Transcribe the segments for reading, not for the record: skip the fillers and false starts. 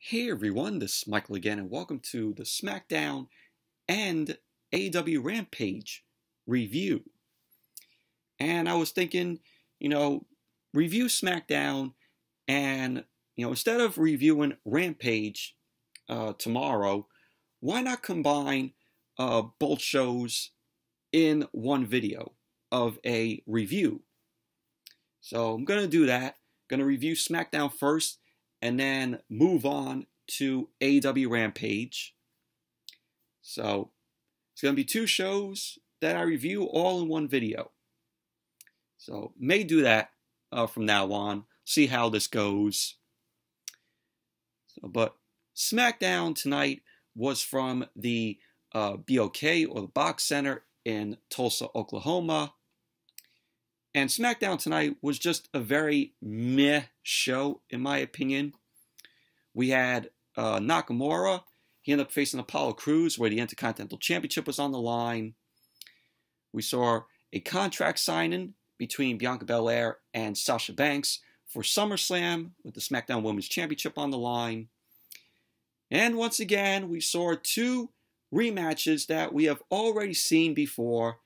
Hey everyone, this is Michael again, and welcome to the Smackdown and AEW Rampage review. And I was thinking, review Smackdown, and instead of reviewing Rampage tomorrow, why not combine both shows in one video of a review? So I'm going to do that. I'm going to review Smackdown first, and then move on to AEW Rampage. So it's going to be two shows that I review all in one video. So may do that from now on. See how this goes. But Smackdown tonight was from the BOK or the BOK Center in Tulsa, Oklahoma. And Smackdown tonight was just a very meh show, in my opinion. We had Nakamura. He ended up facing Apollo Crews, where the Intercontinental Championship was on the line. We saw a contract signing between Bianca Belair and Sasha Banks for SummerSlam, with the SmackDown Women's Championship on the line. And once again, we saw two rematches that we have already seen before.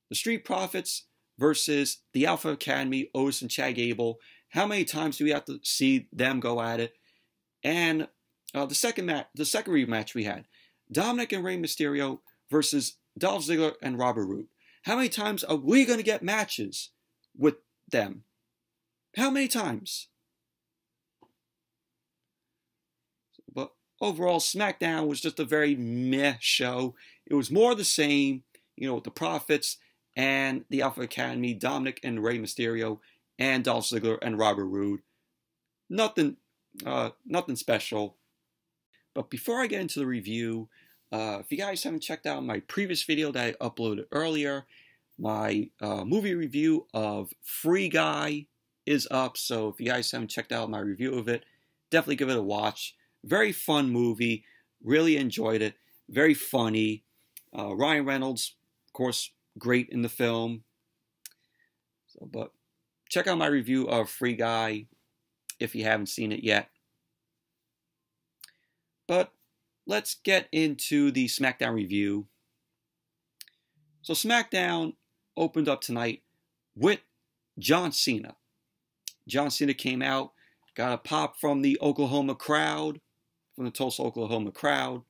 The Street Profits versus the Alpha Academy, Owens and Chad Gable. How many times do we have to see them go at it? And the second rematch we had, Dominic and Rey Mysterio versus Dolph Ziggler and Roode. How many times are we going to get matches with them? How many times? But overall, SmackDown was just a very meh show. It was more the same, with the Profits and the Alpha Academy, Dominic and Rey Mysterio, and Dolph Ziggler and Roode. Nothing special. But before I get into the review, if you guys haven't checked out my previous video that I uploaded earlier, my movie review of Free Guy is up. So if you guys haven't checked out my review of it, definitely give it a watch. Very fun movie. Really enjoyed it. Very funny. Ryan Reynolds, of course, great in the film. But check out my review of Free Guy if you haven't seen it yet. But let's get into the Smackdown review. So Smackdown opened up tonight with John Cena. John Cena came out, got a pop from the Oklahoma crowd, from the Tulsa, Oklahoma crowd,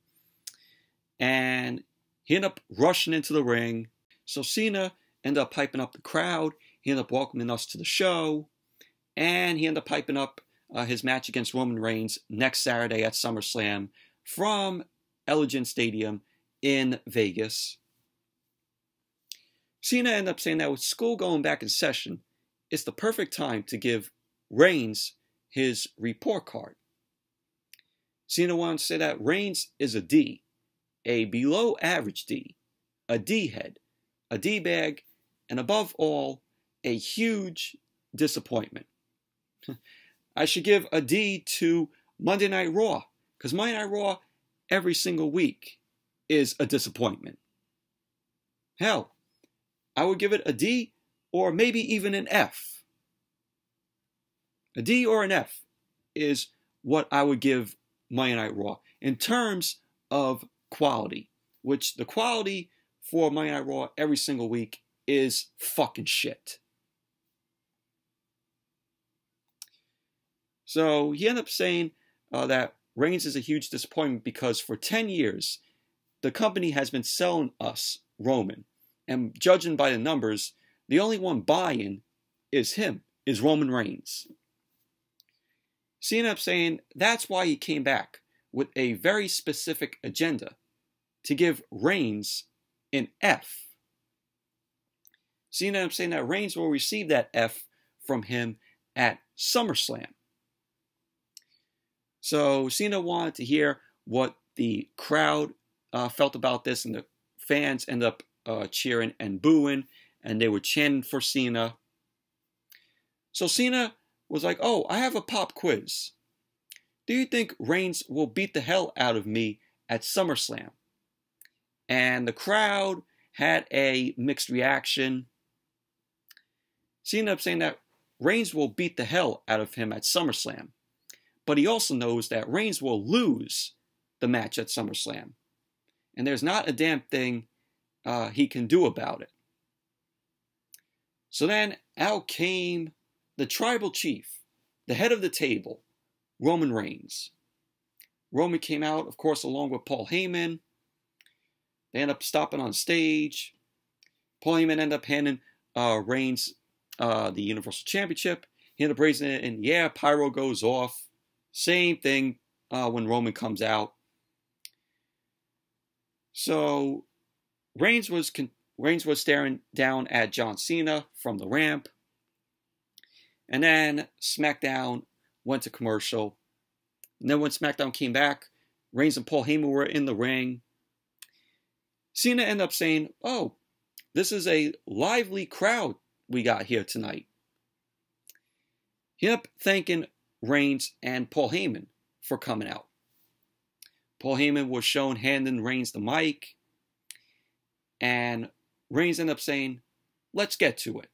and he ended up rushing into the ring. So Cena ended up hyping up the crowd. He ended up welcoming us to the show, and he ended up hyping up his match against Roman Reigns next Saturday at SummerSlam from Allegiant Stadium in Vegas. Cena ended up saying that with school going back in session, it's the perfect time to give Reigns his report card. Cena wanted to say that Reigns is a D, a below average D, a D-head, a D-bag, and above all, a huge disappointment. I should give a D to Monday Night Raw, because Monday Night Raw every single week is a disappointment. Hell, I would give it a D or maybe even an F. A D or an F is what I would give Monday Night Raw in terms of quality, which the quality for Monday Night Raw every single week is fucking shit. So he ended up saying that Reigns is a huge disappointment because for 10 years, the company has been selling us Roman. And judging by the numbers, the only one buying is him, is Roman Reigns. So he ended up saying that's why he came back with a very specific agenda to give Reigns an F. So he ended up saying that Reigns will receive that F from him at SummerSlam. So Cena wanted to hear what the crowd felt about this, and the fans ended up cheering and booing, and they were chanting for Cena. So Cena was like, oh, I have a pop quiz. Do you think Reigns will beat the hell out of me at SummerSlam? And the crowd had a mixed reaction. Cena ended up saying that Reigns will beat the hell out of him at SummerSlam. but he also knows that Reigns will lose the match at SummerSlam. And there's not a damn thing he can do about it. So then out came the tribal chief, the head of the table, Roman Reigns. Roman came out, of course, along with Paul Heyman. They end up stopping on stage. Paul Heyman ended up handing Reigns the Universal Championship. He ended up raising it, and yeah, pyro goes off. Same thing when Roman comes out. So Reigns was staring down at John Cena from the ramp. And then SmackDown went to commercial. And then when SmackDown came back, Reigns and Paul Heyman were in the ring. Cena ended up saying, "Oh, this is a lively crowd we got here tonight." He ended up thanking Reigns and Paul Heyman for coming out. Paul Heyman was shown handing Reigns the mic. And Reigns ended up saying, "Let's get to it."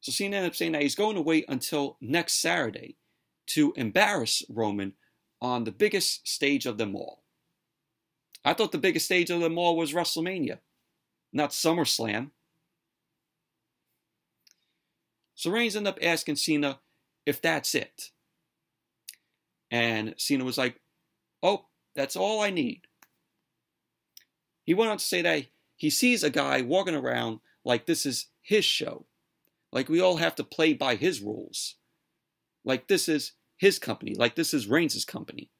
So Cena ended up saying that he's going to wait until next Saturday to embarrass Roman on the biggest stage of them all. I thought the biggest stage of them all was WrestleMania, not SummerSlam. So Reigns ended up asking Cena if that's it. And Cena was like, "Oh, that's all I need." He went on to say that he sees a guy walking around like this is his show. Like we all have to play by his rules. Like this is his company. Like this is Reigns' company.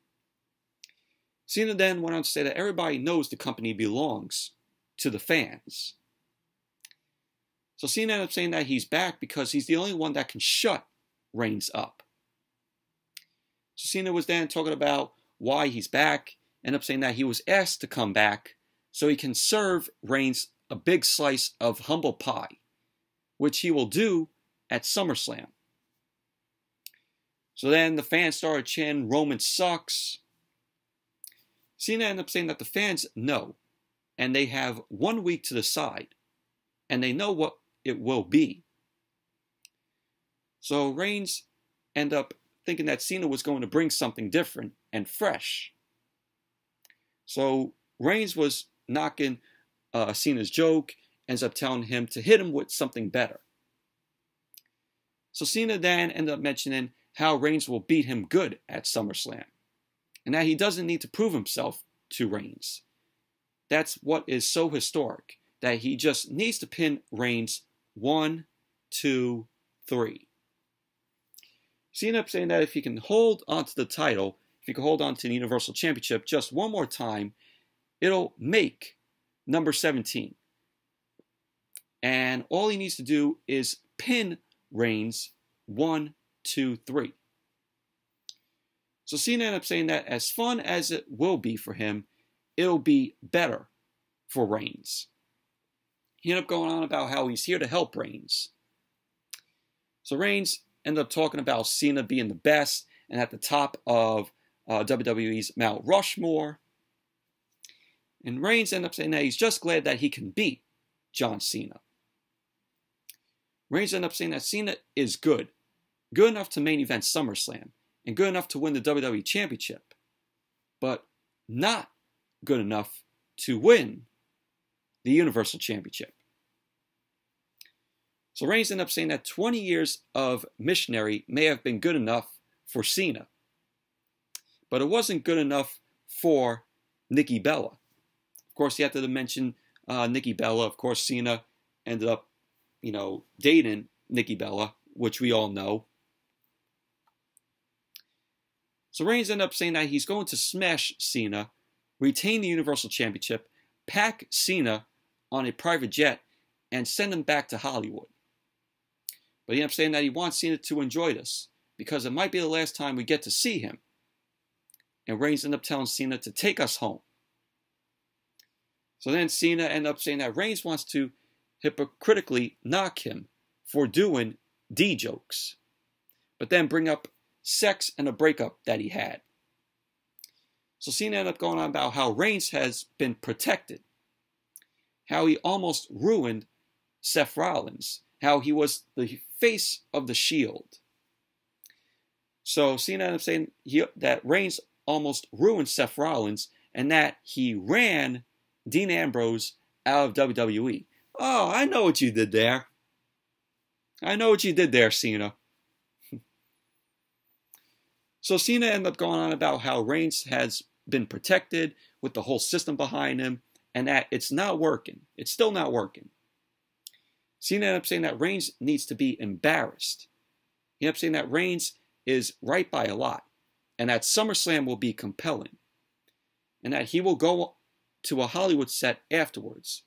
Cena then went on to say that everybody knows the company belongs to the fans. So Cena ended up saying that he's back because he's the only one that can shut Reigns up. So Cena was then talking about why he's back. Ended up saying that he was asked to come back so he can serve Reigns a big slice of humble pie, which he will do at SummerSlam. So then the fans started chanting, "Roman sucks." Cena ended up saying that the fans know, and they have 1 week to decide, and they know what it will be. So Reigns ended up thinking that Cena was going to bring something different and fresh. So Reigns was knocking Cena's joke, ends up telling him to hit him with something better. So Cena then ended up mentioning how Reigns will beat him good at SummerSlam, and that he doesn't need to prove himself to Reigns. That's what is so historic, that he just needs to pin Reigns 1, 2, 3. Cena ended up saying that if he can hold onto the title, if he can hold on to the Universal Championship just one more time, it'll make number 17. And all he needs to do is pin Reigns 1, 2, 3. So Cena ended up saying that as fun as it will be for him, it'll be better for Reigns. He ended up going on about how he's here to help Reigns. So Reigns ended up talking about Cena being the best and at the top of WWE's Mount Rushmore. And Reigns ended up saying that he's just glad that he can beat John Cena. Reigns ended up saying that Cena is good enough to main event SummerSlam, and good enough to win the WWE Championship, but not good enough to win the Universal Championship. So Reigns ended up saying that 20 years of missionary may have been good enough for Cena, but it wasn't good enough for Nikki Bella. Of course, you have to mention Nikki Bella. Of course, Cena ended up, dating Nikki Bella, which we all know. So Reigns ended up saying that he's going to smash Cena, retain the Universal Championship, pack Cena on a private jet, and send him back to Hollywood. But he ended up saying that he wants Cena to enjoy this, because it might be the last time we get to see him. And Reigns ended up telling Cena to take us home. So then Cena ended up saying that Reigns wants to hypocritically knock him for doing D jokes, but then bring up sex and a breakup that he had. So Cena ended up going on about how Reigns has been protected, how he almost ruined Seth Rollins, how he was the face of the Shield. So Cena ended up saying that Reigns almost ruined Seth Rollins and that he ran Dean Ambrose out of WWE. Oh, I know what you did there. I know what you did there, Cena. So Cena ended up going on about how Reigns has been protected with the whole system behind him and that it's not working. It's still not working. Cena ended up saying that Reigns needs to be embarrassed. He ended up saying that Reigns is right by a lot and that SummerSlam will be compelling and that he will go to a Hollywood set afterwards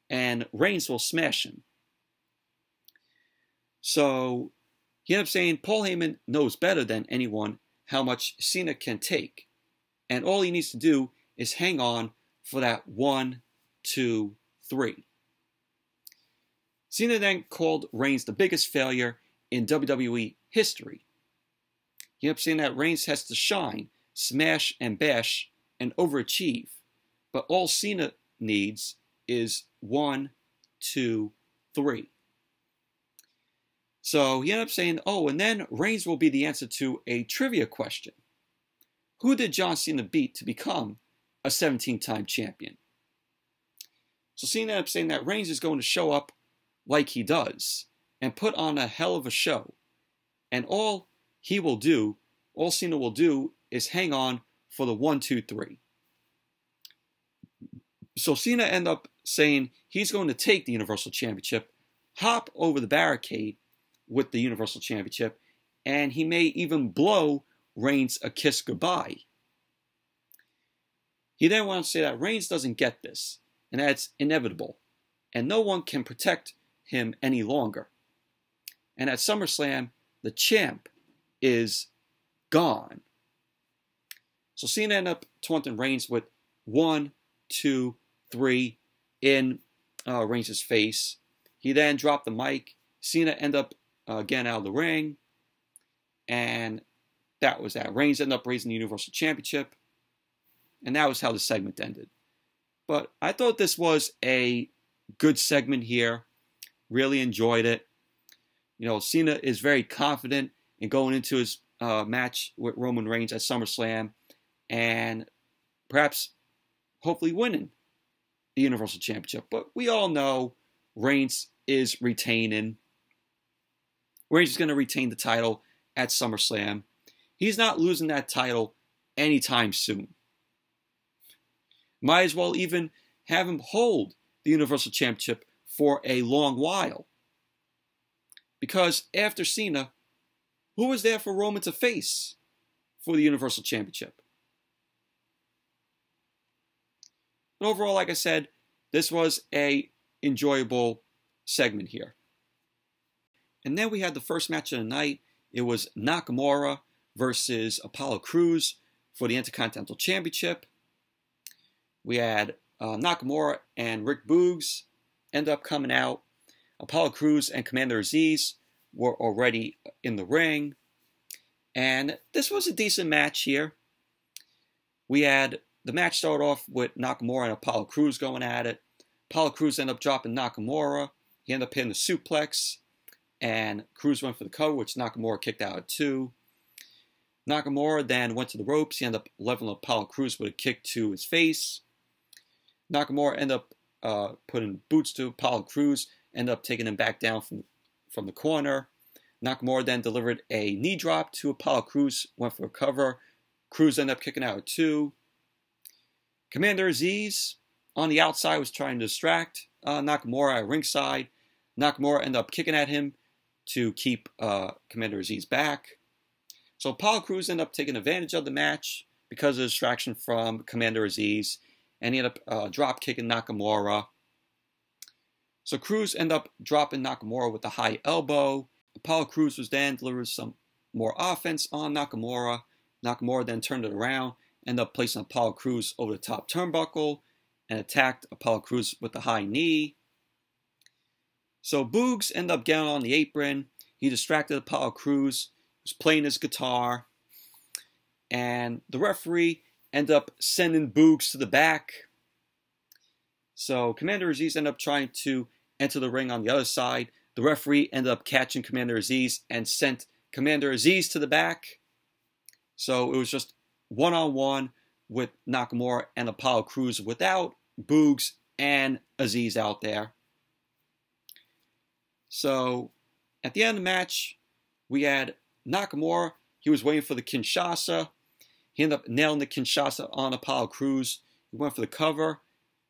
and Reigns will smash him. So he ended up saying Paul Heyman knows better than anyone how much Cena can take. And all he needs to do is hang on for that 1, 2, 3. Cena then called Reigns the biggest failure in WWE history. He ended up saying that Reigns has to shine, smash and bash, and overachieve. But all Cena needs is 1, 2, 3. So he ended up saying, oh, and then Reigns will be the answer to a trivia question. Who did John Cena beat to become a 17-time champion? So Cena ended up saying that Reigns is going to show up like he does and put on a hell of a show. And all Cena will do is hang on for the 1, 2, 3. So Cena ended up saying he's going to take the Universal Championship, hop over the barricade with the Universal Championship, and he may even blow Reigns a kiss goodbye. He then went on to say that Reigns doesn't get this, and that it's inevitable, and no one can protect him any longer. And at SummerSlam, the champ is gone. So Cena ended up taunting Reigns with 1, 2, 3 in Reigns' face. He then dropped the mic. Cena ended up getting out of the ring. And that was that. Reigns ended up raising the Universal Championship. And that was how the segment ended. But I thought this was a good segment here. Really enjoyed it. You know, Cena is very confident in going into his match with Roman Reigns at SummerSlam. And perhaps, hopefully winning the Universal Championship. But we all know Reigns is retaining. Reigns is going to retain the title at SummerSlam. He's not losing that title anytime soon. Might as well even have him hold the Universal Championship for a long while. Because after Cena, who was there for Roman to face for the Universal Championship? But overall, like I said, this was a enjoyable segment here. And then we had the first match of the night. It was Nakamura versus Apollo Crews for the Intercontinental Championship. We had Nakamura and Rick Boogs end up coming out. Apollo Crews and Commander Aziz were already in the ring. And this was a decent match here. We had the match start off with Nakamura and Apollo Crews going at it. Apollo Crews ended up dropping Nakamura. He ended up hitting the suplex. And Crews went for the cover, which Nakamura kicked out at 2. Nakamura then went to the ropes. He ended up leveling Apollo Crews with a kick to his face. Nakamura ended up putting boots to Apollo Crews. Ended up taking him back down from the corner. Nakamura then delivered a knee drop to Apollo Crews. Went for a cover. Crews ended up kicking out at 2. Commander Aziz on the outside was trying to distract Nakamura at ringside. Nakamura ended up kicking at him to keep Commander Aziz back. So Apollo Crews ended up taking advantage of the match because of the distraction from Commander Aziz. And he ended up drop kicking Nakamura. So Crews ended up dropping Nakamura with a high elbow. Apollo Crews was then delivered some more offense on Nakamura. Nakamura then turned it around, ended up placing Apollo Crews over the top turnbuckle and attacked Apollo Crews with a high knee. So Boogs ended up getting on the apron. He distracted Apollo Crews. He was playing his guitar. And the referee ended up sending Boogs to the back. So Commander Aziz ended up trying to enter the ring on the other side. The referee ended up catching Commander Aziz and sent Commander Aziz to the back. So it was just one-on-one with Nakamura and Apollo Crews without Boogs and Aziz out there. So at the end of the match, we had Nakamura. He was waiting for the Kinshasa. He ended up nailing the Kinshasa on Apollo Crews. He went for the cover.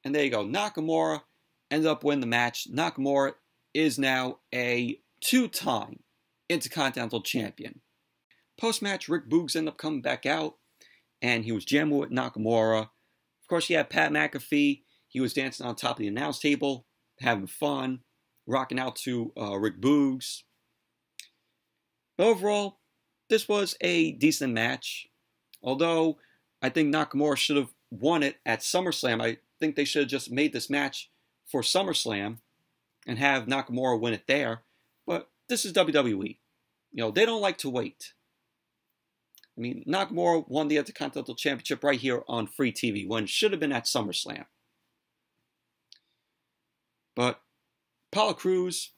And there you go. Nakamura ended up winning the match. Nakamura is now a 2-time Intercontinental Champion. Post-match, Rick Boogs ended up coming back out. And he was jamming with Nakamura. Of course, he had Pat McAfee. He was dancing on top of the announce table, having fun, rocking out to Rick Boogs. But overall, this was a decent match. Although, I think Nakamura should have won it at SummerSlam. I think they should have just made this match for SummerSlam and have Nakamura win it there. But this is WWE. You know, they don't like to wait. I mean, Nakamura won the Intercontinental Championship right here on free TV when it should have been at SummerSlam. But Apollo Crews,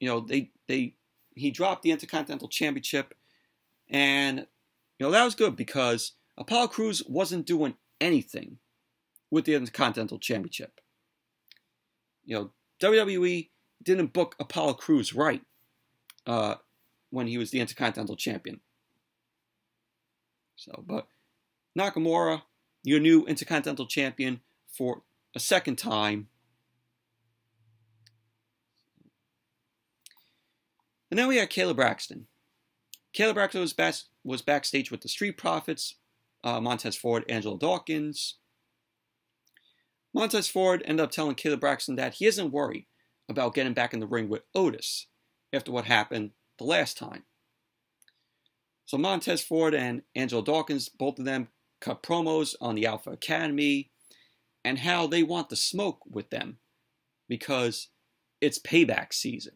you know, he dropped the Intercontinental Championship, and you know that was good because Apollo Crews wasn't doing anything with the Intercontinental Championship. You know, WWE didn't book Apollo Crews right when he was the Intercontinental Champion. So, but Nakamura, your new Intercontinental Champion for a second time. And then we had Kayla Braxton. Kayla Braxton was backstage with the Street Profits, Montez Ford, Angelo Dawkins. Montez Ford ended up telling Kayla Braxton that he isn't worried about getting back in the ring with Otis after what happened the last time. So Montez Ford and Angelo Dawkins, both of them cut promos on the Alpha Academy and how they want to smoke with them because it's payback season.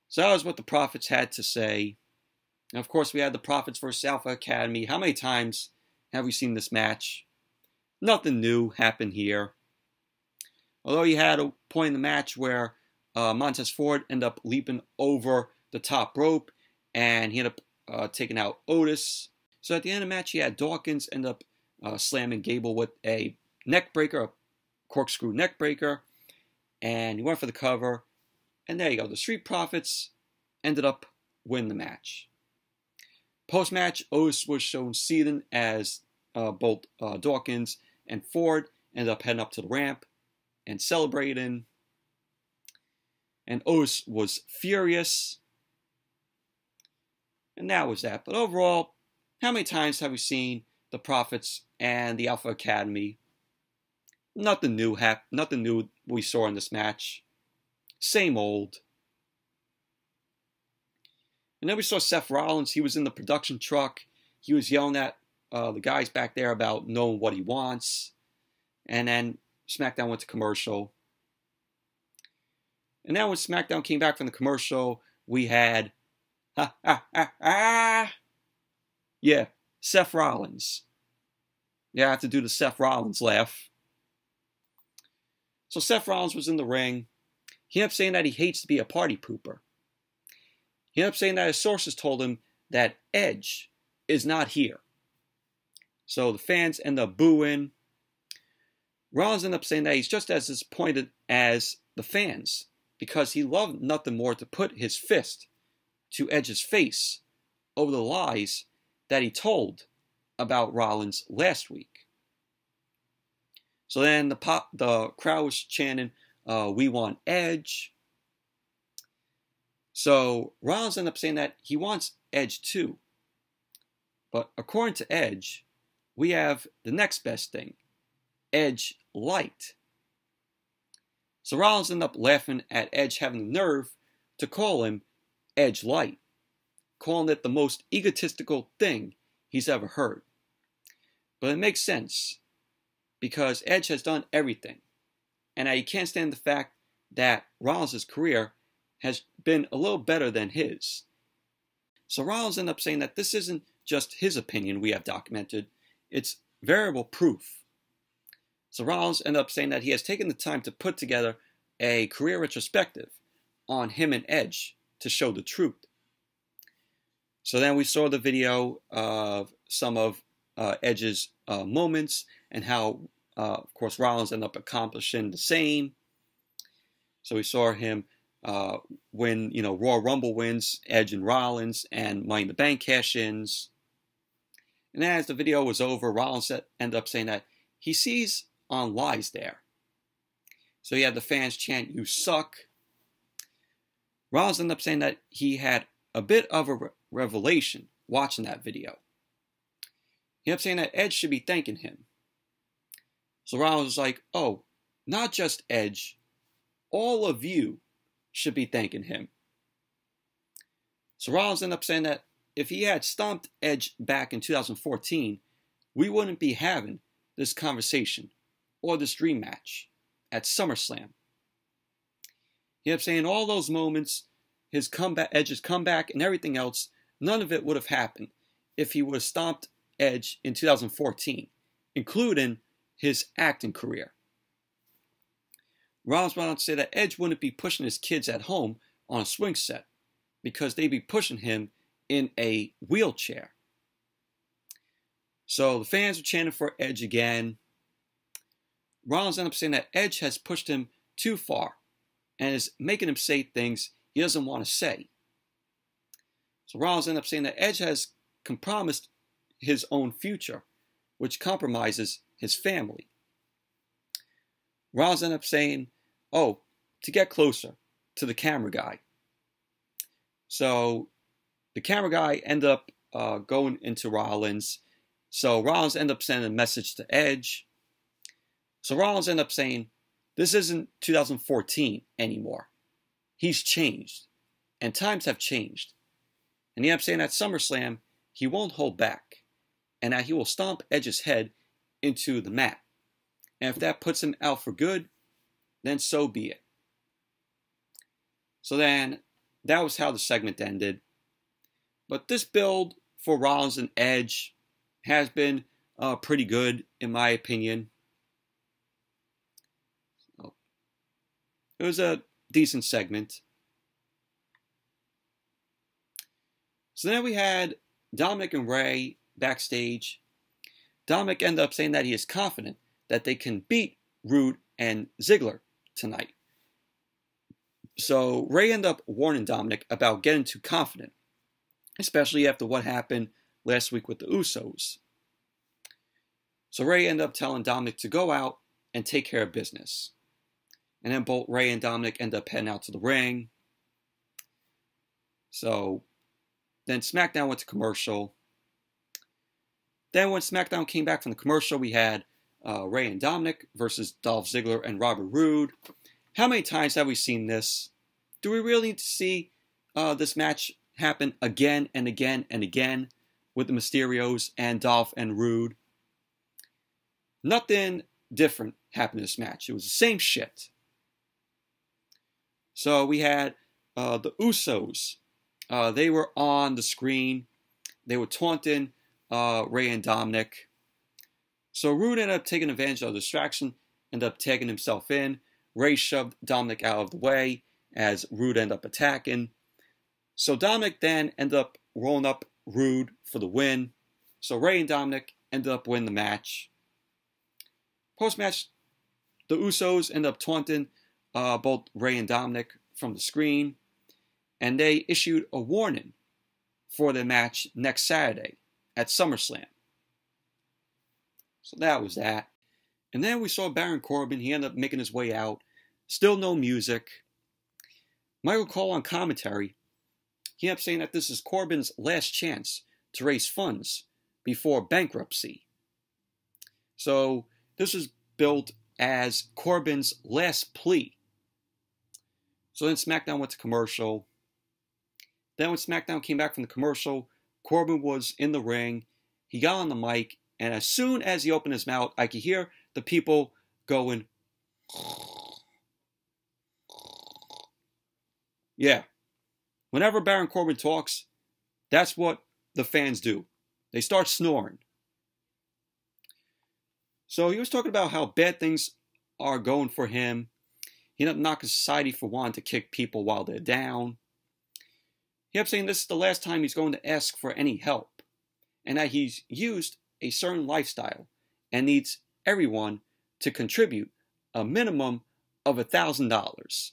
So that was what the Profits had to say. And of course, we had the Profits versus Alpha Academy. How many times have we seen this match? Nothing new happened here. Although you had a point in the match where Montez Ford ended up leaping over the top rope and he ended up taking out Otis. So at the end of the match, you had Dawkins end up slamming Gable with a neck breaker, a corkscrew neck breaker, and he went for the cover. And there you go. The Street Profits ended up winning the match. Post-match, Otis was shown seated as both Dawkins and Ford ended up heading up to the ramp and celebrating. And Otis was furious. And that was that. But overall, how many times have we seen the Profits and the Alpha Academy? Nothing new nothing new we saw in this match. Same old. And then we saw Seth Rollins. He was in the production truck. He was yelling at the guys back there about knowing what he wants. And then SmackDown went to commercial. And then when SmackDown came back from the commercial, we had yeah, Seth Rollins. Yeah, I have to do the Seth Rollins laugh. So Seth Rollins was in the ring. He ended up saying that he hates to be a party pooper. He ended up saying that his sources told him that Edge is not here. So the fans end up booing. Rollins ended up saying that he's just as disappointed as the fans because he loved nothing more to put his fist to Edge's face over the lies that he told about Rollins last week. So then the crowd was chanting, "We want Edge." So Rollins ended up saying that he wants Edge too. But according to Edge, we have the next best thing, Edge Light. So Rollins ended up laughing at Edge having the nerve to call him Edge Light, calling it the most egotistical thing he's ever heard. But it makes sense because Edge has done everything. And he can't stand the fact that Rollins' career has been a little better than his. So Rollins ended up saying that this isn't just his opinion we have documented, it's variable proof. So Rollins ended up saying that he has taken the time to put together a career retrospective on him and Edge to show the truth. So then we saw the video of some of Edge's moments and how, of course, Rollins ended up accomplishing the same. So we saw him win, Royal Rumble wins, Edge and Rollins, and Money in the Bank cash-ins. And then as the video was over, Rollins ended up saying that he sees on lies there. So he had the fans chant, "You suck." Rollins ended up saying that he had a bit of a revelation watching that video. He ended up saying that Edge should be thanking him. So Rollins was like, "Oh, not just Edge, all of you should be thanking him." So Rollins ended up saying that if he had stomped Edge back in 2014, we wouldn't be having this conversation or this dream match at SummerSlam. He ended up saying all those moments, his comeback, Edge's comeback, and everything else, none of it would have happened if he would have stomped Edge in 2014, including his acting career. Rollins went on to say that Edge wouldn't be pushing his kids at home on a swing set because they'd be pushing him in a wheelchair. So the fans were chanting for Edge again. Rollins ended up saying that Edge has pushed him too far and is making him say things he doesn't want to say. So Rollins ended up saying that Edge has compromised his own future, which compromises his family. Rollins ended up saying, "Oh, to get closer to the camera guy." So the camera guy ended up going into Rollins. So Rollins ended up sending a message to Edge. So Rollins ended up saying, "This isn't 2014 anymore. He's changed, and times have changed." And he ended up saying at SummerSlam, he won't hold back, and that he will stomp Edge's head into the mat. And if that puts him out for good, then so be it. So then, that was how the segment ended. But this build for Rollins and Edge has been pretty good, in my opinion. It was a decent segment. So then we had Dominic and Ray backstage. Dominik ended up saying that he is confident that they can beat Roode and Ziggler tonight. So Ray ended up warning Dominik about getting too confident, especially after what happened last week with the Usos. So Ray ended up telling Dominik to go out and take care of business. And then both Ray and Dominik ended up heading out to the ring. So then SmackDown went to commercial. Then when SmackDown came back from the commercial, we had Ray and Dominik versus Dolph Ziggler and Robert Roode. How many times have we seen this? Do we really need to see this match happen again and again and again with the Mysterios and Dolph and Roode? Nothing different happened in this match. It was the same shit. So we had the Usos. They were on the screen. They were taunting Ray and Dominik. So Roode ended up taking advantage of the distraction, ended up tagging himself in. Ray shoved Dominik out of the way as Roode ended up attacking. So Dominik then ended up rolling up Roode for the win. So Ray and Dominik ended up winning the match. Post-match, the Usos ended up taunting both Ray and Dominik from the screen. And they issued a warning for the match next Saturday at SummerSlam. So that was that. And then we saw Baron Corbin. He ended up making his way out. Still no music. Michael Cole on commentary. He ended up saying that this is Corbin's last chance to raise funds before bankruptcy. So this was billed as Corbin's last plea. So then SmackDown went to commercial. Then when SmackDown came back from the commercial, Corbin was in the ring. He got on the mic, and as soon as he opened his mouth, I could hear the people going, yeah. Whenever Baron Corbin talks, that's what the fans do. They start snoring. So he was talking about how bad things are going for him. He ended up knocking society for wanting to kick people while they're down. He kept saying this is the last time he's going to ask for any help, and that he's used a certain lifestyle and needs everyone to contribute a minimum of $1,000.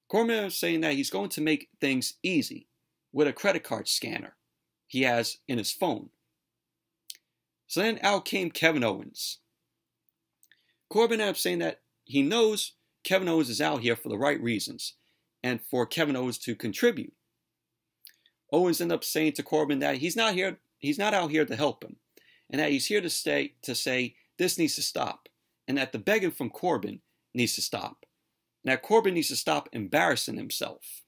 Corbin was saying that he's going to make things easy with a credit card scanner he has in his phone. So then out came Kevin Owens. Corbin ended up saying that he knows Kevin Owens is out here for the right reasons and for Kevin Owens to contribute. Owens ended up saying to Corbin that he's not out here to help him, and that he's here to say this needs to stop, and that the begging from Corbin needs to stop, and that Corbin needs to stop embarrassing himself.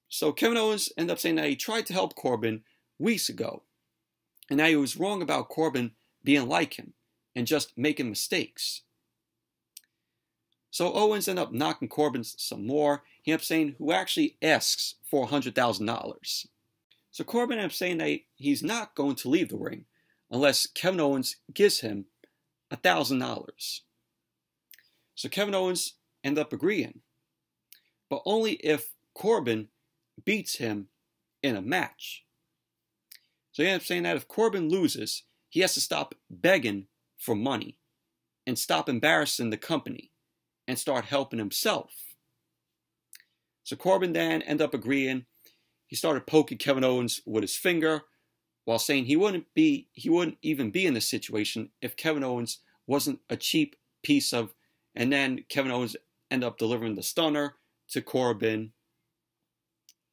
So Kevin Owens ended up saying that he tried to help Corbin weeks ago, and that he was wrong about Corbin being like him and just making mistakes. So Owens ended up knocking Corbin some more. He ended up saying who actually asks for $100,000. So Corbin ended up saying that he's not going to leave the ring unless Kevin Owens gives him $1,000. So Kevin Owens ended up agreeing, but only if Corbin beats him in a match. So he ended up saying that if Corbin loses, he has to stop begging for money and stop embarrassing the company and start helping himself. So Corbin then ended up agreeing. He started poking Kevin Owens with his finger while saying he wouldn't even be in this situation if Kevin Owens wasn't a cheap piece of, and then Kevin Owens ended up delivering the stunner to Corbin,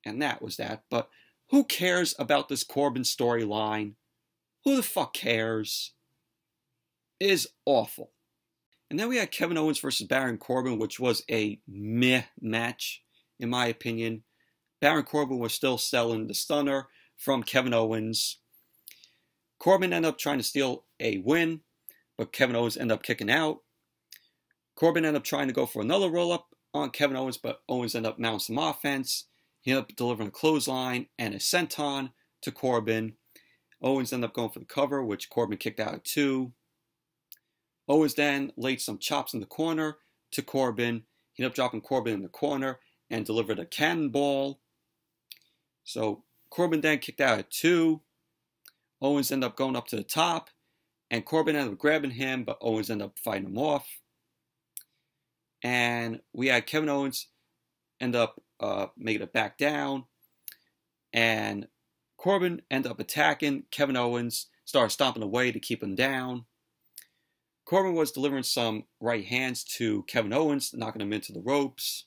and that was that. But who cares about this Corbin storyline? Who the fuck cares? It is awful. And then we had Kevin Owens versus Baron Corbin, which was a meh match, in my opinion. Baron Corbin was still selling the stunner from Kevin Owens. Corbin ended up trying to steal a win, but Kevin Owens ended up kicking out. Corbin ended up trying to go for another roll-up on Kevin Owens, but Owens ended up mounting some offense. He ended up delivering a clothesline and a senton to Corbin. Owens ended up going for the cover, which Corbin kicked out at 2. Owens then laid some chops in the corner to Corbin. He ended up dropping Corbin in the corner and delivered a cannonball. So Corbin then kicked out at 2. Owens ended up going up to the top, and Corbin ended up grabbing him, but Owens ended up fighting him off. And we had Kevin Owens end up making it back down, and Corbin ended up attacking Kevin Owens, started stomping away to keep him down. Corbin was delivering some right hands to Kevin Owens, knocking him into the ropes.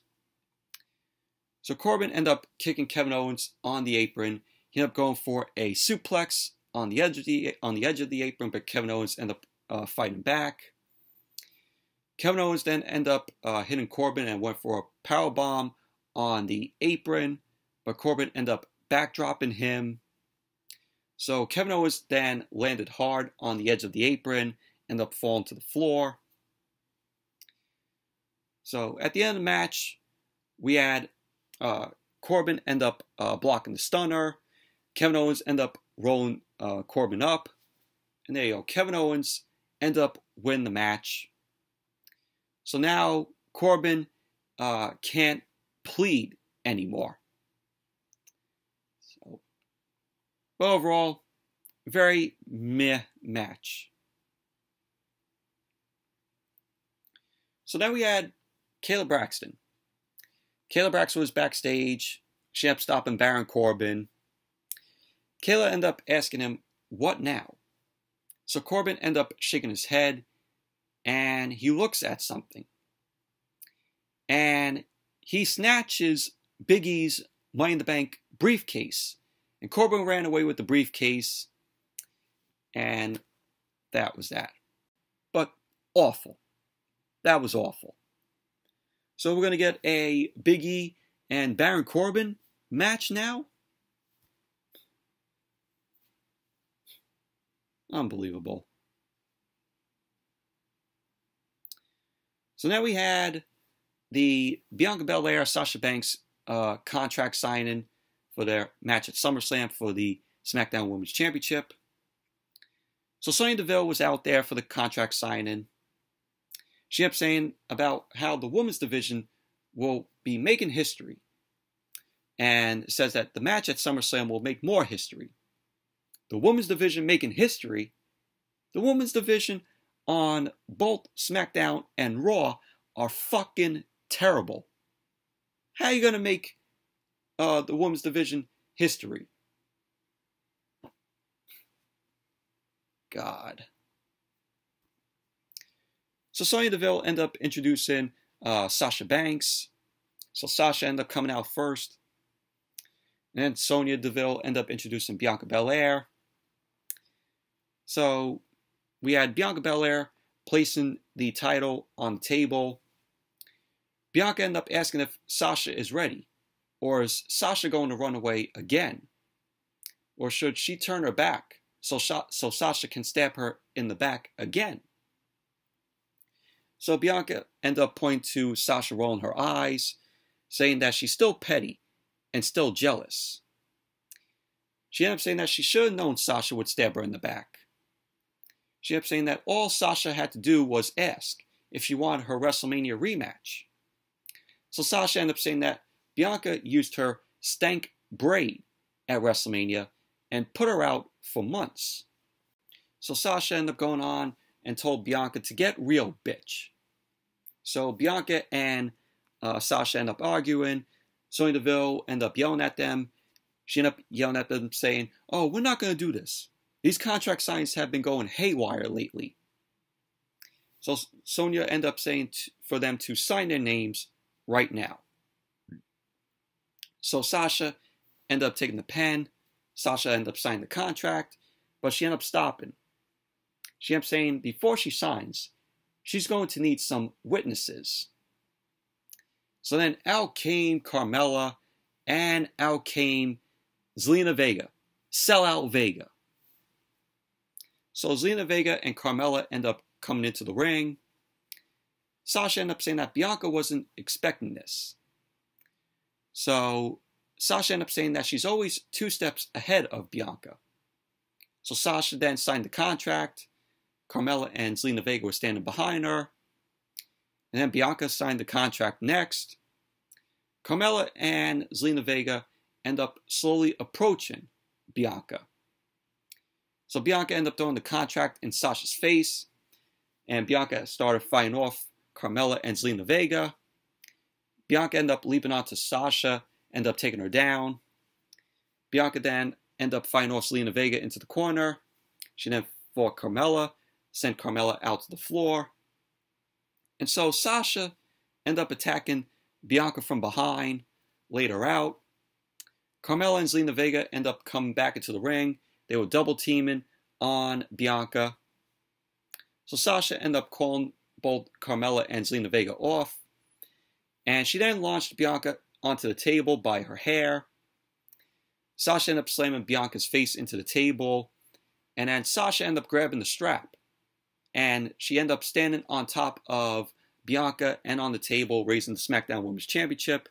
So Corbin ended up kicking Kevin Owens on the apron. He ended up going for a suplex on the edge of the apron, but Kevin Owens ended up fighting back. Kevin Owens then ended up hitting Corbin and went for a powerbomb on the apron, but Corbin ended up backdropping him. So Kevin Owens then landed hard on the edge of the apron, ended up falling to the floor. So at the end of the match, we had Corbin end up blocking the stunner. Kevin Owens end up rolling Corbin up. And there you go. Kevin Owens ended up winning the match. So now Corbin can't plead anymore. So, but overall, very meh match. So then we had Kayla Braxton. Kayla Braxton was backstage. She ended up stopping Baron Corbin. Kayla ended up asking him, "What now?" So Corbin ended up shaking his head, and he looks at something. And he snatches Big E's Money in the Bank briefcase. And Corbin ran away with the briefcase. And that was that. But awful. That was awful. So we're going to get a Big E and Baron Corbin match now? Unbelievable. So now we had the Bianca Belair, Sasha Banks contract signing for their match at SummerSlam for the SmackDown Women's Championship. So Sonya Deville was out there for the contract signing. She kept saying about how the women's division will be making history and says that the match at SummerSlam will make more history. The women's division making history? The women's division on both SmackDown and Raw are fucking terrible. How are you going to make the women's division history? God. So Sonya Deville ended up introducing Sasha Banks. So Sasha ended up coming out first. And then Sonya Deville ended up introducing Bianca Belair. So we had Bianca Belair placing the title on the table. Bianca ended up asking if Sasha is ready. Or is Sasha going to run away again? Or should she turn her back so Sasha can stab her in the back again? So Bianca ended up pointing to Sasha rolling her eyes, saying that she's still petty and still jealous. She ended up saying that she should have known Sasha would stab her in the back. She ended up saying that all Sasha had to do was ask if she wanted her WrestleMania rematch. So Sasha ended up saying that Bianca used her stank braid at WrestleMania and put her out for months. So Sasha ended up going on and told Bianca to get real, bitch. So Bianca and Sasha end up arguing. Sonya Deville ended up yelling at them. She ended up yelling at them saying, "Oh, we're not going to do this. These contract signs have been going haywire lately." So Sonya ended up saying for them to sign their names right now. So Sasha ended up taking the pen. Sasha ended up signing the contract, but she ended up stopping. She ended up saying before she signs, she's going to need some witnesses. So then out came Carmella, and out came Zelina Vega. Sellout Vega. So Zelina Vega and Carmella end up coming into the ring. Sasha ended up saying that Bianca wasn't expecting this. So Sasha ended up saying that she's always 2 steps ahead of Bianca. So Sasha then signed the contract. Carmella and Zelina Vega were standing behind her. And then Bianca signed the contract next. Carmella and Zelina Vega end up slowly approaching Bianca. So Bianca ended up throwing the contract in Sasha's face. And Bianca started fighting off Carmella and Zelina Vega. Bianca ended up leaping onto Sasha, ended up taking her down. Bianca then ended up fighting off Zelina Vega into the corner. She then fought Carmella, sent Carmella out to the floor. And so Sasha ended up attacking Bianca from behind, laid her out. Carmella and Zelina Vega ended up coming back into the ring. They were double teaming on Bianca. So Sasha ended up calling both Carmella and Zelina Vega off. And she then launched Bianca onto the table by her hair. Sasha ended up slamming Bianca's face into the table. And then Sasha ended up grabbing the strap. And she ended up standing on top of Bianca and on the table, raising the SmackDown Women's Championship.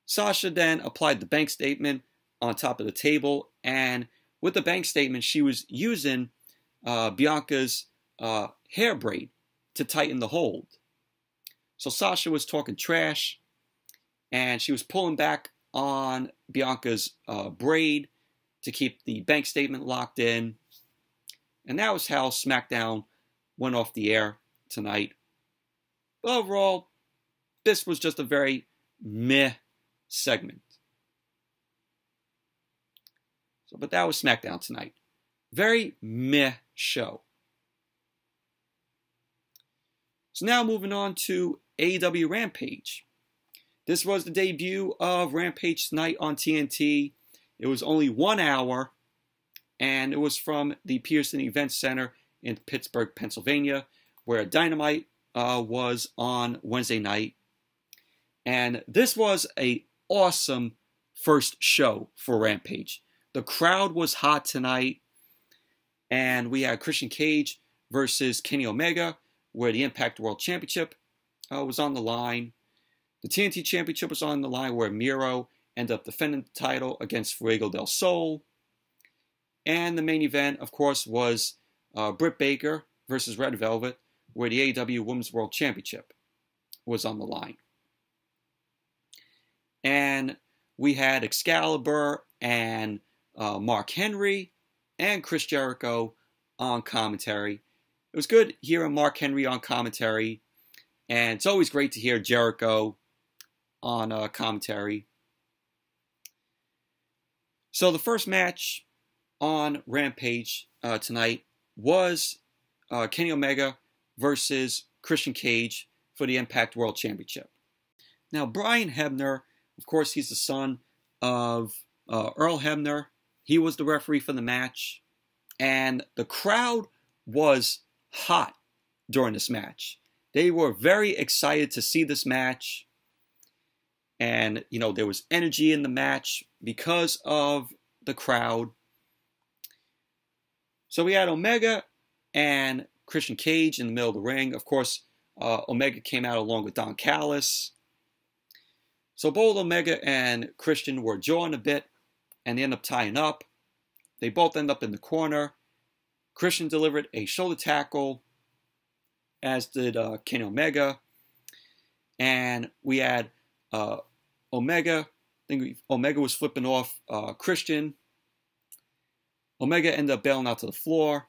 Sasha then applied the bank statement on top of the table. And with the bank statement, she was using Bianca's hair braid to tighten the hold. So Sasha was talking trash, and she was pulling back on Bianca's braid to keep the bank statement locked in. And that was how SmackDown went off the air tonight. But overall, this was just a very meh segment. But that was SmackDown tonight. Very meh show. So now moving on to AEW Rampage. This was the debut of Rampage tonight on TNT. It was only 1 hour, and it was from the Petersen Events Center in Pittsburgh, Pennsylvania, where Dynamite was on Wednesday night. And this was an awesome first show for Rampage. The crowd was hot tonight, and we had Christian Cage versus Kenny Omega, where the Impact World Championship was on the line. The TNT Championship was on the line, where Miro ended up defending the title against Fuego Del Sol. And the main event, of course, was Britt Baker versus Red Velvet, where the AEW Women's World Championship was on the line. And we had Excalibur and Mark Henry and Chris Jericho on commentary. It was good hearing Mark Henry on commentary, and it's always great to hear Jericho on commentary. So the first match on Rampage tonight was Kenny Omega versus Christian Cage for the Impact World Championship. Now, Brian Hebner, of course, he's the son of Earl Hebner. He was the referee for the match, and the crowd was hot during this match. They were very excited to see this match, and there was energy in the match because of the crowd. So we had Omega and Christian Cage in the middle of the ring. Of course, Omega came out along with Don Callis. So both Omega and Christian were jawing a bit, and they end up tying up. They both end up in the corner. Christian delivered a shoulder tackle, as did Kenny Omega. And we had Omega. I think Omega was flipping off Christian. Omega ended up bailing out to the floor.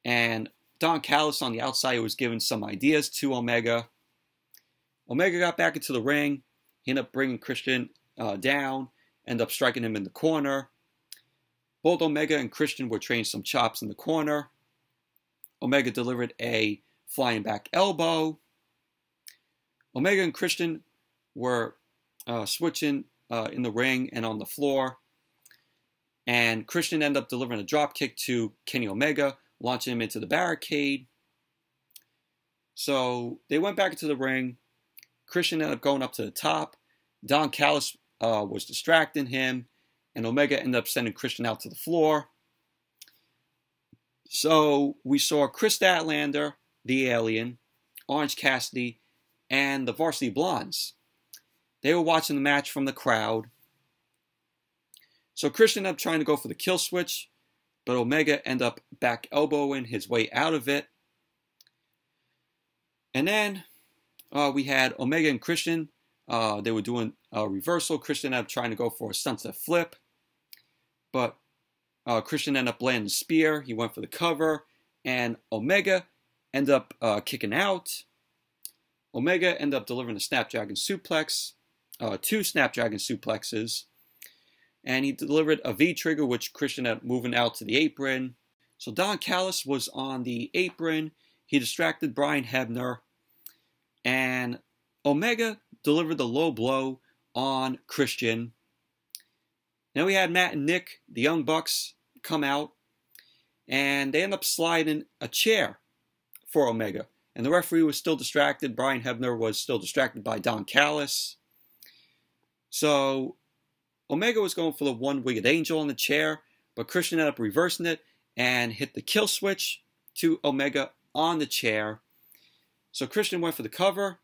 And Don Callis on the outside was giving some ideas to Omega. Omega got back into the ring. He ended up bringing Christian down. Ended up striking him in the corner. Both Omega and Christian were trading some chops in the corner. Omega delivered a flying back elbow. Omega and Christian were switching in the ring and on the floor. And Christian ended up delivering a drop kick to Kenny Omega, launching him into the barricade. So they went back into the ring. Christian ended up going up to the top. Don Callis was distracting him. And Omega ended up sending Christian out to the floor. So we saw Chris Statlander, the Alien, Orange Cassidy, and the Varsity Blondes. They were watching the match from the crowd. So Christian ended up trying to go for the kill switch, but Omega ended up back elbowing his way out of it. And then we had Omega and Christian. They were doing a reversal. Christian ended up trying to go for a sunset flip, but Christian ended up landing a spear. He went for the cover, and Omega ended up kicking out. Omega ended up delivering a Snapdragon suplex, 2 Snapdragon suplexes, and he delivered a V-trigger, which Christian ended up moving out to the apron. So Don Callis was on the apron. He distracted Brian Hebner, and Omega delivered the low blow on Christian. Then we had Matt and Nick, the Young Bucks, come out, and they end up sliding a chair for Omega. And the referee was still distracted. Brian Hebner was still distracted by Don Callis. So Omega was going for the one-winged angel on the chair, but Christian ended up reversing it and hit the kill switch to Omega on the chair. So Christian went for the cover,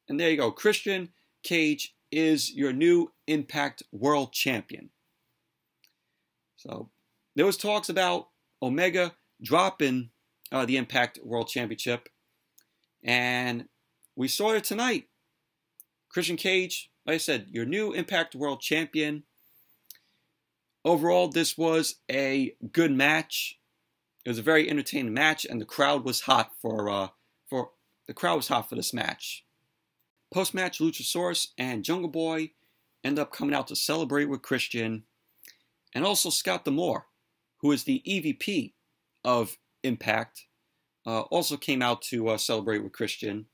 and there you go. Christian Cage is your new Impact World Champion. So there was talks about Omega dropping the Impact World Championship, and we saw it tonight. Christian Cage, like I said, your new Impact World Champion. Overall, this was a good match. It was a very entertaining match, and the crowd was hot for this match. Post-match, Luchasaurus and Jungle Boy end up coming out to celebrate with Christian, and also Scott D'Amore, who is the EVP of Impact, also came out to celebrate with Christian.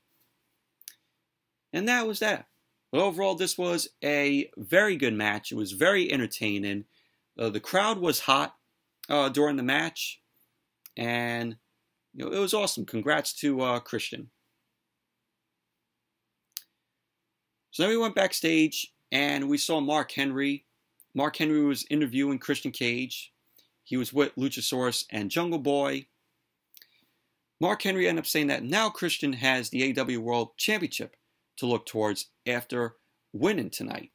And that was that. But overall, this was a very good match. It was very entertaining. The crowd was hot during the match, and it was awesome. Congrats to Christian. So then we went backstage, and we saw Mark Henry. Mark Henry was interviewing Christian Cage. He was with Luchasaurus and Jungle Boy. Mark Henry ended up saying that now Christian has the AEW World Championship to look towards after winning tonight.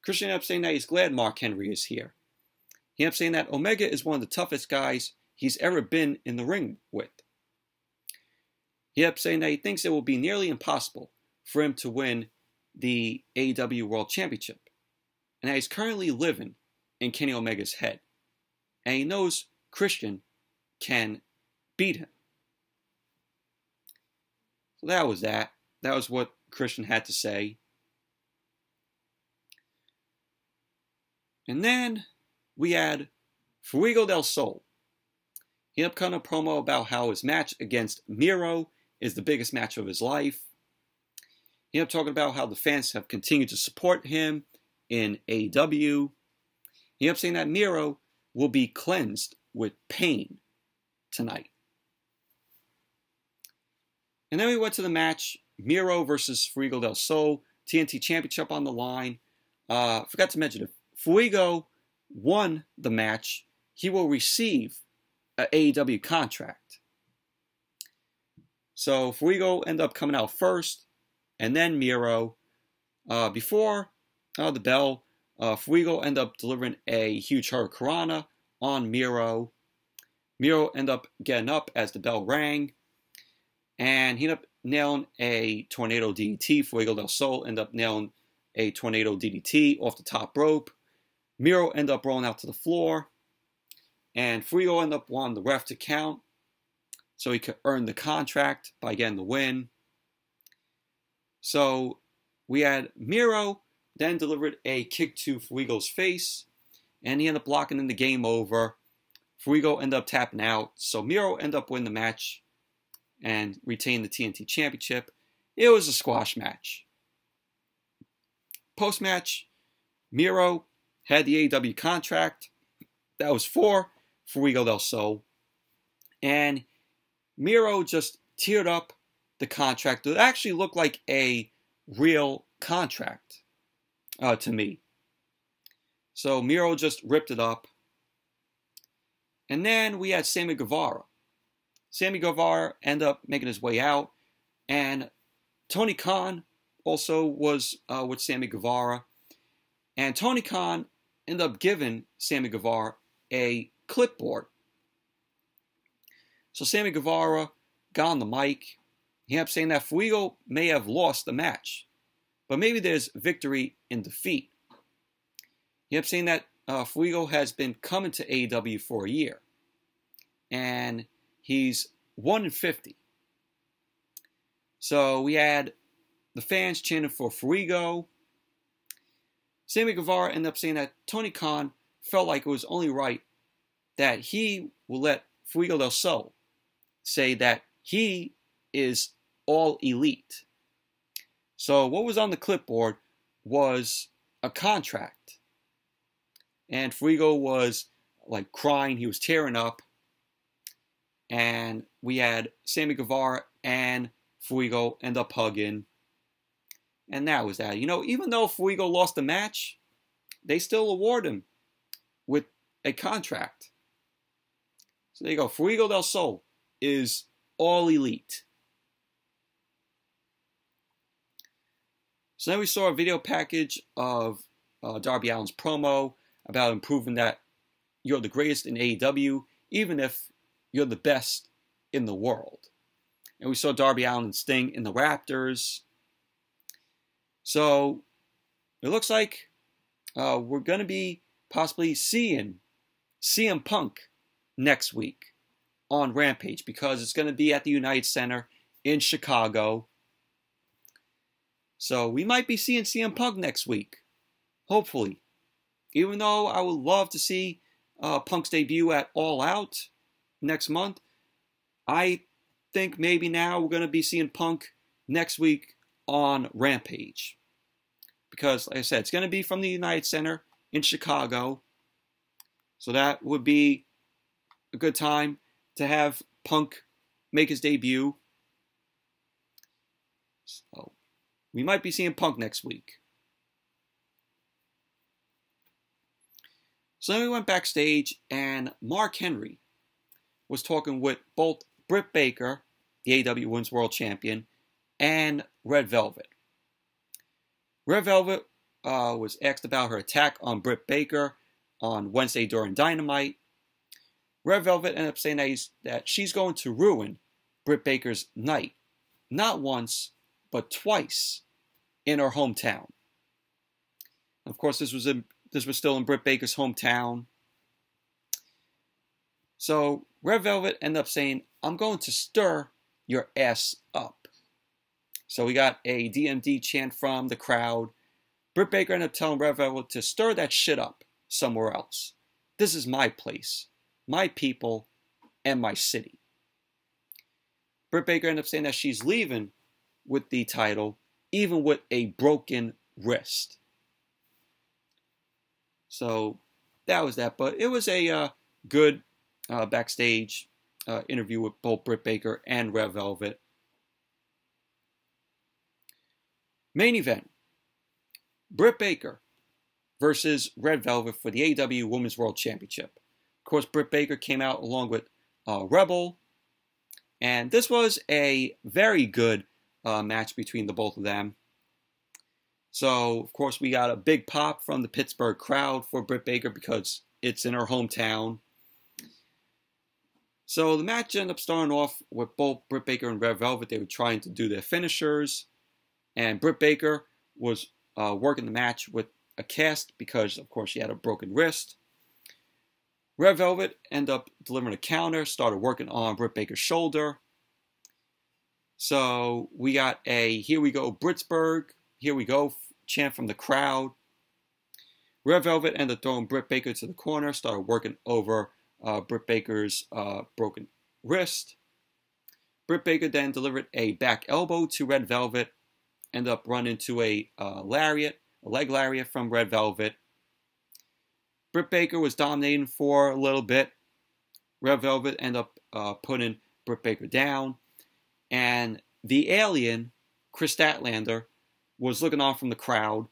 Christian ended up saying that he's glad Mark Henry is here. He ended up saying that Omega is one of the toughest guys he's ever been in the ring with. He ended up saying that he thinks it will be nearly impossible for him to win the AEW World Championship, and that he's currently living in Kenny Omega's head, and he knows Christian can beat him. So that was that. That was what Christian had to say. And then we had Fuego Del Sol. He ended up cutting a promo about how his match against Miro is the biggest match of his life. He ended up talking about how the fans have continued to support him in AEW. He ended up saying that Miro will be cleansed with pain tonight. And then we went to the match, Miro versus Fuego Del Sol, TNT Championship on the line. Forgot to mention, if Fuego won the match, he will receive an AEW contract. So Fuego ended up coming out first, and then Miro. Before the bell, Fuego ended up delivering a huge hurricanrana on Miro. Miro ended up getting up as the bell rang, and he ended up nailing a tornado DDT. Fuego Del Sol ended up nailing a tornado DDT off the top rope. Miro ended up rolling out to the floor, and Fuego ended up wanting the ref to count so he could earn the contract by getting the win. So we had Miro then delivered a kick to Fuego's face, and he ended up locking in the game over. Fuego ended up tapping out, so Miro ended up winning the match and retained the TNT Championship. It was a squash match. Post-match, Miro had the AEW contract. That was for Fuego Del Sol. And Miro just teared up the contract. It actually looked like a real contract to me. So Miro just ripped it up. And then we had Sammy Guevara. Sammy Guevara ended up making his way out. And Tony Khan also was with Sammy Guevara. And Tony Khan ended up giving Sammy Guevara a clipboard. So Sammy Guevara got on the mic. He ended up saying that Fuego may have lost the match, but maybe there's victory in defeat. He ended up saying that Fuego has been coming to AEW for a year, and he's 1-50. So we had the fans chanting for Fuego. Sammy Guevara ended up saying that Tony Khan felt like it was only right that he will let Fuego Del Sol say that he is all elite. So what was on the clipboard was a contract. And Fuego was like crying. He was tearing up. And we had Sammy Guevara and Fuego end up hugging. And that was that. You know, even though Fuego lost the match, they still award him with a contract. So there you go. Fuego Del Sol is all elite. So then we saw a video package of Darby Allin's promo about improving that you're the greatest in AEW, even if you're the best in the world. And we saw Darby Allin and Sting in the Raptors. So it looks like we're going to be possibly seeing CM Punk next week on Rampage, because it's going to be at the United Center in Chicago. So we might be seeing CM Punk next week, hopefully. Even though I would love to see Punk's debut at All Out next month, I think maybe now we're going to be seeing Punk next week on Rampage. Because, like I said, it's going to be from the United Center in Chicago. So that would be a good time to have Punk make his debut. So we might be seeing Punk next week. So then we went backstage, and Mark Henry was talking with both Britt Baker, the AEW Women's World Champion, and Red Velvet. Red Velvet was asked about her attack on Britt Baker on Wednesday during Dynamite. Red Velvet ended up saying that she's going to ruin Britt Baker's night. Not once, but twice. in her hometown. Of course, this was still in Britt Baker's hometown. So Red Velvet ended up saying, "I'm going to stir your ass up." So we got a DMD chant from the crowd. Britt Baker ended up telling Red Velvet to stir that shit up somewhere else. This is my place, my people, and my city. Britt Baker ended up saying that she's leaving with the title, even with a broken wrist. So that was that. But it was a good backstage interview with both Britt Baker and Red Velvet. Main event: Britt Baker versus Red Velvet for the AEW Women's World Championship. Of course, Britt Baker came out along with Rebel, and this was a very good match between the both of them. So, of course, we got a big pop from the Pittsburgh crowd for Britt Baker because it's in her hometown. So the match ended up starting off with both Britt Baker and Red Velvet. They were trying to do their finishers, and Britt Baker was working the match with a cast because, of course, she had a broken wrist. Red Velvet ended up delivering a counter, started working on Britt Baker's shoulder. So we got a "Here we go, Pittsburgh, here we go" chant from the crowd. Red Velvet ended up throwing Britt Baker to the corner, started working over Britt Baker's broken wrist. Britt Baker then delivered a back elbow to Red Velvet, ended up running into a leg lariat from Red Velvet. Britt Baker was dominating for a little bit. Red Velvet ended up putting Britt Baker down. And the alien, Chris Statlander, was looking on from the crowd.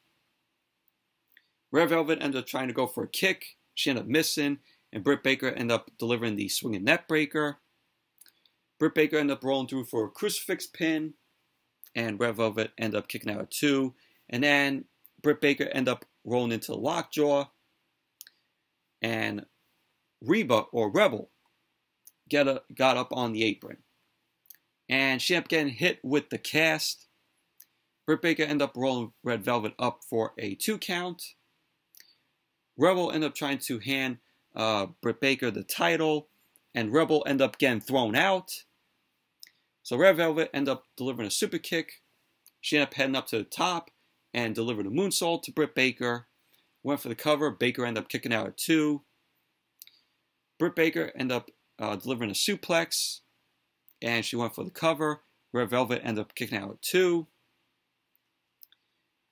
Red Velvet ended up trying to go for a kick. She ended up missing. And Britt Baker ended up delivering the swinging net breaker. Britt Baker ended up rolling through for a crucifix pin. And Red Velvet ended up kicking out at 2. And then Britt Baker ended up rolling into the lockjaw. And Rebel got up on the apron. And she ended up getting hit with the cast. Britt Baker ended up rolling Red Velvet up for a 2 count. Rebel ended up trying to hand Britt Baker the title. And Rebel ended up getting thrown out. So Red Velvet ended up delivering a super kick. She ended up heading up to the top and delivered a moonsault to Britt Baker. Went for the cover. Baker ended up kicking out at 2. Britt Baker ended up delivering a suplex. And she went for the cover. Red Velvet ended up kicking out at 2.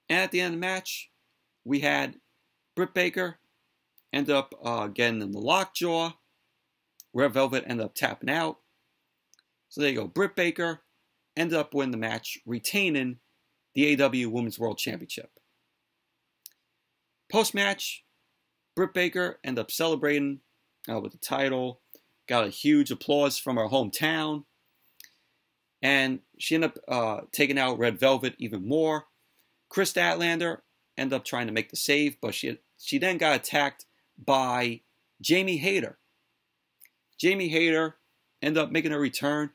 And at the end of the match, we had Britt Baker end up getting in the lockjaw. Red Velvet ended up tapping out. So there you go. Britt Baker ended up winning the match, retaining the AEW Women's World Championship. Post-match, Britt Baker ended up celebrating with the title. Got a huge applause from her hometown. And she ended up taking out Red Velvet even more. Chris Statlander ended up trying to make the save, but she then got attacked by Jamie Hayter. Jamie Hayter ended up making a return.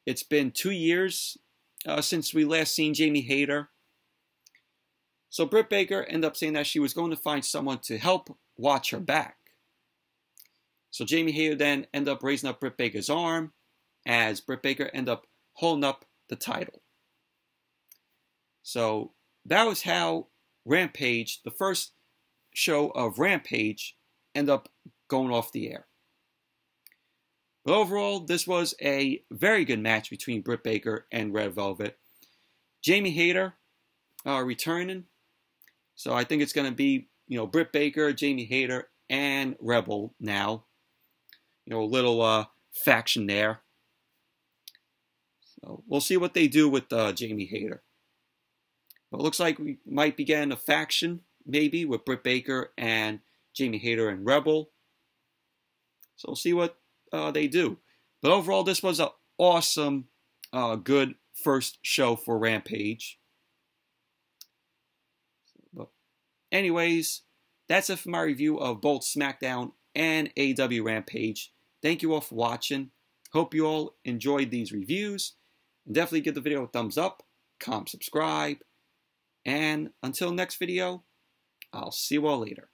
It's been 2 years since we last seen Jamie Hayter. So Britt Baker ended up saying that she was going to find someone to help watch her back. So Jamie Hayter then ended up raising up Britt Baker's arm as Britt Baker ended up holding up the title. So that was how Rampage, the first show of Rampage, ended up going off the air. But overall, this was a very good match between Britt Baker and Red Velvet. Jamie Hayter returning. So I think it's going to be, Britt Baker, Jamie Hayter, and Rebel now. A little faction there. So we'll see what they do with Jamie Hayter. But it looks like we might be getting a faction, maybe, with Britt Baker and Jamie Hayter and Rebel. So we'll see what they do. But overall, this was an awesome, good first show for Rampage. But anyways, that's it for my review of both Smackdown and AEW Rampage. Thank you all for watching. Hope you all enjoyed these reviews. And definitely give the video a thumbs up, comment, subscribe. And until next video, I'll see you all later.